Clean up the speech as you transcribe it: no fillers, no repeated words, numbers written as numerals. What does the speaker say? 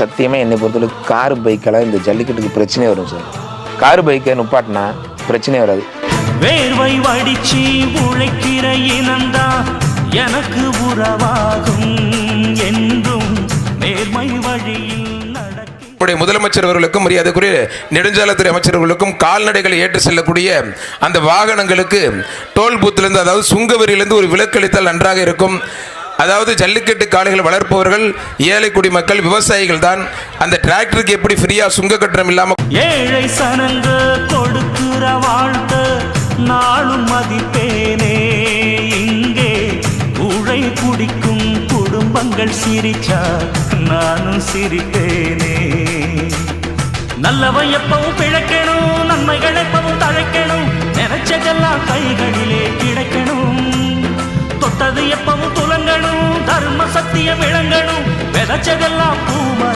சத்தியமாக என்னை பொறுத்தவரைக்கும் கார் பைக்கெல்லாம் இந்த ஜல்லிக்கட்டுக்கு பிரச்சனை வரும் சார். கார் பைக்கை நுப்பாட்டினா பிரச்சனை வராது. வேர்வை வடிச்சு உழைக்கிற இனந்தா எனக்கு உறவாகும் என்றும் நேர்மை வழியில் முதலமைச்சர் அவர்களுக்கும் மரியாதைக்குரிய நெடுஞ்சாலைத்துறை அமைச்சர்களுக்கும் கால்நடைகளை ஏற்று செல்லக்கூடிய அந்த வாகனங்களுக்கு டோல் பூத்திலிருந்து, அதாவது சுங்க வரியிலிருந்து ஒரு விலக்களித்தால் நன்றாக இருக்கும். அதாவது ஜல்லிக்கட்டு காளைகள் வளர்ப்பவர்கள் ஏழை குடிமக்கள், விவசாயிகள் தான். அந்த டிராக்டருக்கு எப்படி ஃப்ரீயா சுங்க கட்டணம் இல்லாம ஏழை சனங்க கொடுக்கிற வாழ்க்கை நாளும் மதிப்பேனே. இங்கே ஊழை குடிக்கும் குடும்பங்கள் சிரிச்சா நானும் சிரிப்பேனே. நல்லவன் எப்பவும் பிழைக்கணும், நன்மைகள் எப்பவும் தழைக்கணும், நினைச்சதெல்லாம் கைகளிலே கிடைக்கணும். தொட்டது எப்பவும் துலங்கணும், தர்ம சத்தியம் விளங்கணும், விதைச்சதெல்லாம் பூம